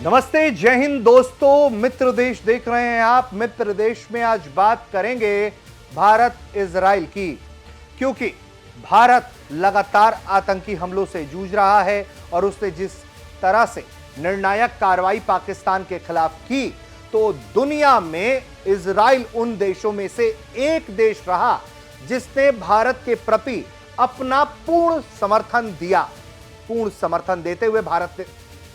नमस्ते, जय हिंद दोस्तों। मित्र देश देख रहे हैं आप। मित्र देश में आज बात करेंगे भारत इजराइल की, क्योंकि भारत लगातार आतंकी हमलों से जूझ रहा है और उसने जिस तरह से निर्णायक कार्रवाई पाकिस्तान के खिलाफ की, तो दुनिया में इजराइल उन देशों में से एक देश रहा जिसने भारत के प्रति अपना पूर्ण समर्थन दिया। पूर्ण समर्थन देते हुए भारत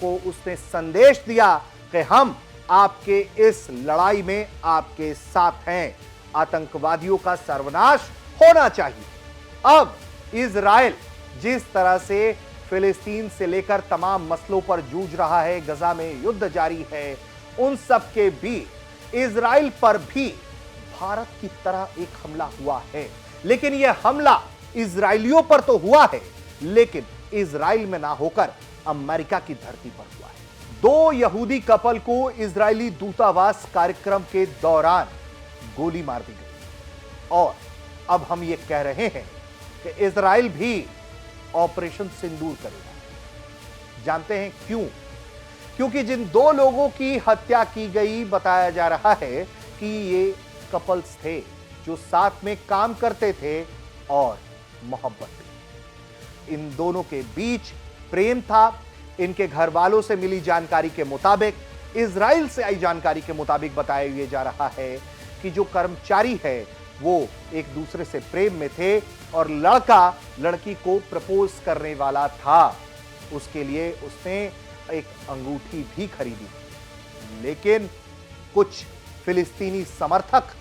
को उसने संदेश दिया कि हम आपके इस लड़ाई में आपके साथ हैं। आतंकवादियों का सर्वनाश होना चाहिए। अब इजराइल जिस तरह से फिलिस्तीन से लेकर तमाम मसलों पर जूझ रहा है, गजा में युद्ध जारी है, उन सब के बीच इजराइल पर भी भारत की तरह एक हमला हुआ है। लेकिन यह हमला इजरायलियों पर तो हुआ है, लेकिन इजराइल में ना होकर अमेरिका की धरती पर हुआ है। दो यहूदी कपल को इजरायली दूतावास कार्यक्रम के दौरान गोली मार दी गई और अब हम ये कह रहे हैं कि इजराइल भी ऑपरेशन सिंदूर करेगा। जानते हैं क्यों? क्योंकि जिन दो लोगों की हत्या की गई, बताया जा रहा है कि ये कपल्स थे जो साथ में काम करते थे और मोहब्बत थी। इन दोनों के बीच प्रेम था। इनके घर वालों से मिली जानकारी के मुताबिक, इजराइल से आई जानकारी के मुताबिक बताया ये जा रहा है कि जो कर्मचारी है वो एक दूसरे से प्रेम में थे और लड़का लड़की को प्रपोज करने वाला था। उसके लिए उसने एक अंगूठी भी खरीदी। लेकिन कुछ फिलिस्तीनी समर्थक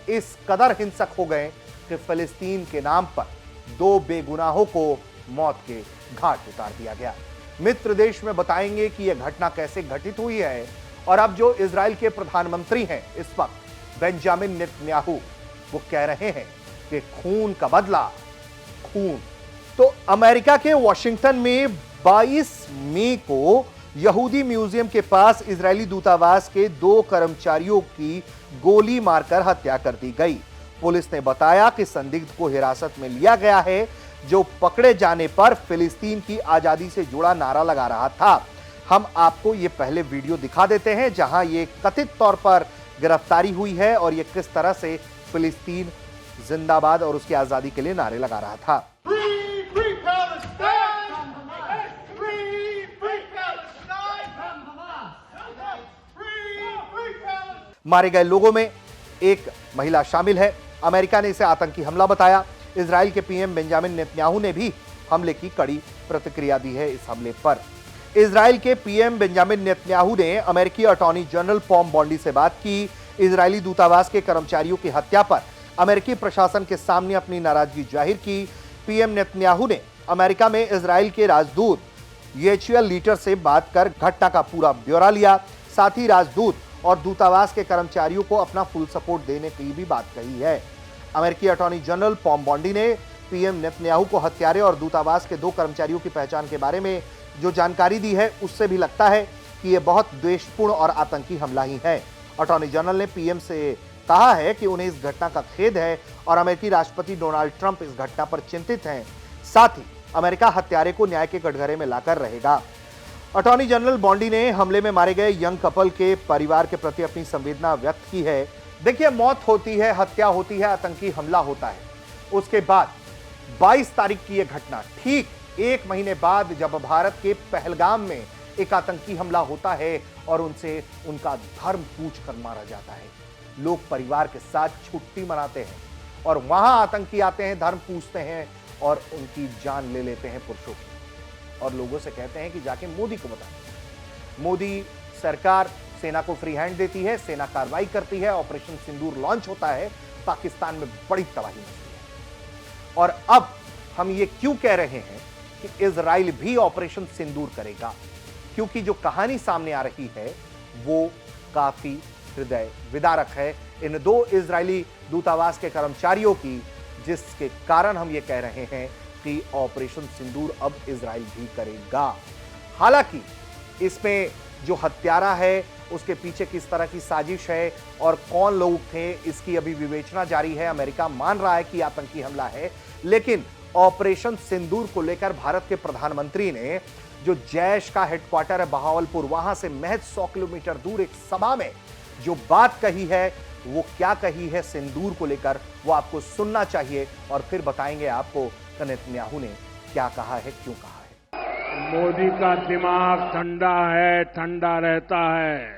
इस कदर हिंसक हो गए कि फिलिस्तीन के नाम पर दो बेगुनाहों को मौत के घाट उतार दिया गया। मित्र देश में बताएंगे कि यह घटना कैसे घटित हुई है। और अब जो इजराइल के प्रधानमंत्री हैं इस वक्त, बेंजामिन नेतन्याहू, वो कह रहे हैं कि खून का बदला खून। तो अमेरिका के वॉशिंगटन में 22 मई को यहूदी म्यूजियम के पास इजरायली दूतावास के दो कर्मचारियों की गोली मारकर हत्या कर दी गई। पुलिस ने बताया कि संदिग्ध को हिरासत में लिया गया है, जो पकड़े जाने पर फिलिस्तीन की आजादी से जुड़ा नारा लगा रहा था। हम आपको ये पहले वीडियो दिखा देते हैं जहां ये कथित तौर पर गिरफ्तारी हुई है और ये किस तरह से फिलिस्तीन जिंदाबाद और उसकी आजादी के लिए नारे लगा रहा था। मारे गए लोगों में एक महिला शामिल है। अमेरिका ने इसे आतंकी हमला बताया। इजराइल के पीएम बेंजामिन नेतन्याहू ने भी हमले की कड़ी प्रतिक्रिया दी है। इस हमले पर इजराइल के पीएम बेंजामिन नेतन्याहू ने अमेरिकी अटॉर्नी जनरल पॉम बॉन्डी से बात की। इजरायली दूतावास के कर्मचारियों की हत्या पर अमेरिकी प्रशासन के सामने अपनी नाराजगी जाहिर की। पीएम नेतन्याहू ने अमेरिका में इजराइल के राजदूत येचियल लीटर से बात कर घटना का पूरा ब्यौरा लिया। साथ ही राजदूत और दूतावास के कर्मचारियों को अपना फुल सपोर्ट देने की भी बात कही है। अमेरिकी अटॉर्नी जनरल पॉम बॉन्डी ने पीएम नेतन्याहू को हत्यारे और दूतावास के दो कर्मचारियों की पहचान के बारे में जो जानकारी दी है, उससे भी लगता है कि यह बहुत द्वेषपूर्ण और आतंकी हमला ही है। अटॉर्नी जनरल ने पीएम से कहा है कि उन्हें इस घटना का खेद है और अमेरिकी राष्ट्रपति डोनाल्ड ट्रंप इस घटना पर चिंतित हैं। साथ ही अमेरिका हत्यारे को न्याय के कटघरे में लाकर रहेगा। अटॉर्नी जनरल बॉन्डी ने हमले में मारे गए यंग कपल के परिवार के प्रति अपनी संवेदना व्यक्त की है। देखिए, मौत होती है, हत्या होती है, आतंकी हमला होता है। उसके बाद 22 तारीख की यह घटना, ठीक एक महीने बाद जब भारत के पहलगाम में एक आतंकी हमला होता है और उनसे उनका धर्म पूछ कर मारा जाता है। लोग परिवार के साथ छुट्टी मनाते हैं और वहां आतंकी आते हैं, धर्म पूछते हैं और उनकी जान ले लेते हैं पुरुषों की। और लोगों से कहते हैं कि जाके मोदी को बताएं। मोदी सरकार सेना को फ्री हैंड देती है, सेना कार्रवाई करती है, ऑपरेशन सिंदूर लॉन्च होता है, पाकिस्तान में बड़ी तबाही मचती है। और अब हम ये क्यों कह रहे हैं कि इजराइल भी ऑपरेशन सिंदूर करेगा? क्योंकि जो कहानी सामने आ रही है वो काफी हृदय विदारक है इन दो इजरायली दूतावास के कर्मचारियों की, जिसके कारण हम ये कह रहे हैं कि ऑपरेशन सिंदूर अब इजराइल भी करेगा। हालांकि इसमें जो हत्यारा है उसके पीछे किस तरह की साजिश है और कौन लोग थे, इसकी अभी विवेचना जारी है। अमेरिका मान रहा है कि आतंकी हमला है, लेकिन ऑपरेशन सिंदूर को लेकर भारत के प्रधानमंत्री ने जो जैश का हेडक्वार्टर है बहावलपुर, वहां से महज 100 किलोमीटर दूर एक सभा में जो बात कही है, वो क्या कही है सिंदूर को लेकर, वो आपको सुनना चाहिए और फिर बताएंगे आपको कि नेतन्याहू ने क्या कहा है, क्यों कहा है। मोदी का दिमाग ठंडा है, ठंडा रहता है,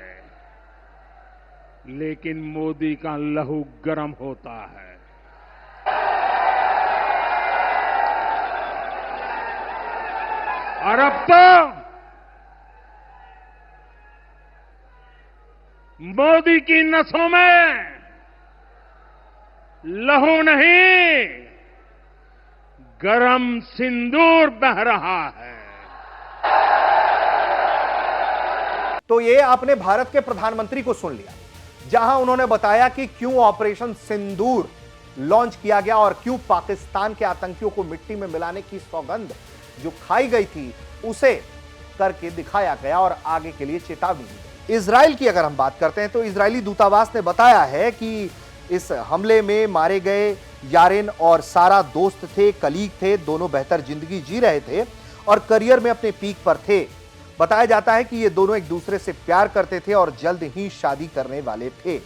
लेकिन मोदी का लहू गर्म होता है। और अब तो मोदी की नसों में लहू नहीं, गरम सिंदूर बह रहा है। तो ये आपने भारत के प्रधानमंत्री को सुन लिया, जहां उन्होंने बताया कि क्यों ऑपरेशन सिंदूर लॉन्च किया गया और क्यों पाकिस्तान के आतंकियों को मिट्टी में मिलाने की सौगंध जो खाई गई थी उसे करके दिखाया गया और आगे के लिए चेतावनी दी गई। इजराइल की अगर हम बात करते हैं तो इजरायली दूतावास ने बताया है कि इस हमले में मारे गए यारिन और सारा दोस्त थे, कलीग थे, दोनों बेहतर जिंदगी जी रहे थे और करियर में अपने पीक पर थे। बताया जाता है कि ये दोनों एक दूसरे से प्यार करते थे और जल्द ही शादी करने वाले थे,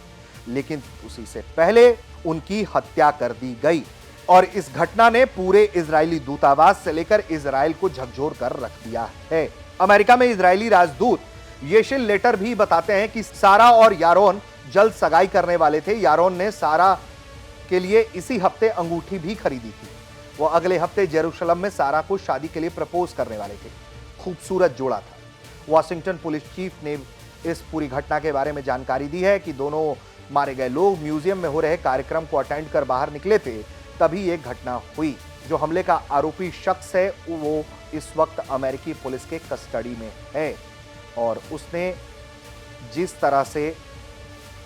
लेकिन उसी से पहले उनकी हत्या कर दी गई और इस घटना ने पूरे इजरायली दूतावास से लेकर इजराइल को झकझोर कर रख दिया है। अमेरिका में इजरायली राजदूत येशिल लेटर भी बताते हैं कि सारा और यारोन जल्द सगाई करने वाले थे। यारोन ने सारा के लिए इसी हफ्ते अंगूठी भी खरीदी थी। वो अगले हफ्ते जेरूशलम में सारा को शादी के लिए प्रपोज करने वाले थे। खूबसूरत जोड़ा था। वॉशिंगटन पुलिस चीफ ने इस पूरी घटना के बारे में जानकारी दी है कि दोनों मारे गए लोग म्यूजियम में हो रहे कार्यक्रम को अटेंड कर बाहर निकले थे, तभी यह घटना हुई। जो हमले का आरोपी शख्स है वो इस वक्त अमेरिकी पुलिस के कस्टडी में है और उसने जिस तरह से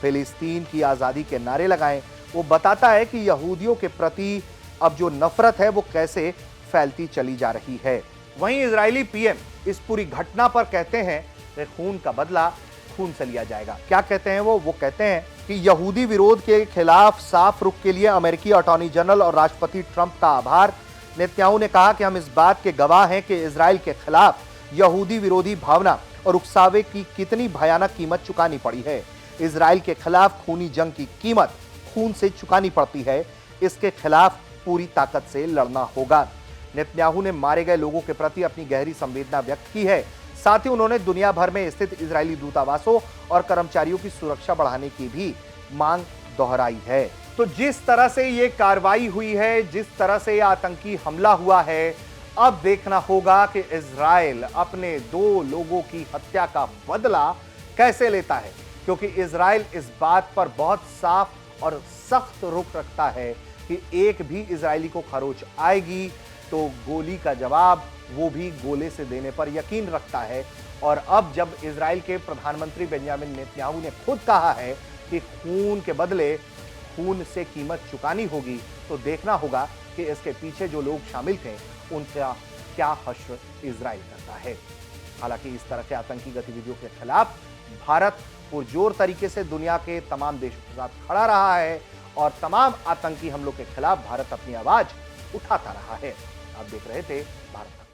फिलिस्तीन की आजादी के नारे लगाए, वो बताता है कि यहूदियों के प्रति अब जो नफरत है वो कैसे फैलती चली जा रही है। वहीं इजरायली पीएम इस पूरी घटना पर कहते हैं कि खून का बदला खून से लिया जाएगा। क्या कहते हैं वो कहते हैं कि यहूदी विरोध के खिलाफ साफ रुख के लिए अमेरिकी अटॉर्नी जनरल और राष्ट्रपति ट्रंप का आभार। नेतन्याहू ने कहा कि हम इस बात के गवाह हैं कि इजराइल के खिलाफ यहूदी विरोधी भावना और उकसावे की कितनी भयानक कीमत चुकानी पड़ी है। इजराइल के खिलाफ खूनी जंग की कीमत खून से चुकानी पड़ती है। इसके खिलाफ पूरी ताकत से लड़ना होगा। नेतन्याहू ने मारे गए लोगों के प्रति अपनी गहरी संवेदना व्यक्त की है। साथ ही उन्होंने दुनिया भर में स्थित इजरायली दूतावासों और कर्मचारियों की सुरक्षा बढ़ाने की भी मांग दोहराई है। तो जिस तरह से ये कार्रवाई हुई है, जिस तरह से ये आतंकी हमला हुआ है, अब देखना होगा कि इजराइल अपने 2 लोगों की हत्या का बदला कैसे लेता है, क्योंकि इजराइल इस बात पर बहुत साफ और सख्त रुख रखता है कि एक भी इजरायली को खरोच आएगी तो गोली का जवाब वो भी गोले से देने पर यकीन रखता है। और अब जब इजराइल के प्रधानमंत्री बेंजामिन नेतन्याहू ने खुद कहा है कि खून के बदले खून से कीमत चुकानी होगी, तो देखना होगा कि इसके पीछे जो लोग शामिल थे उनका क्या हश्र इजराइल करता है। हालांकि इस तरह के आतंकी गतिविधियों के खिलाफ भारत पुरजोर तरीके से दुनिया के तमाम देशों के साथ खड़ा रहा है और तमाम आतंकी हमलों के खिलाफ भारत अपनी आवाज उठाता रहा है। आप देख रहे थे भारत।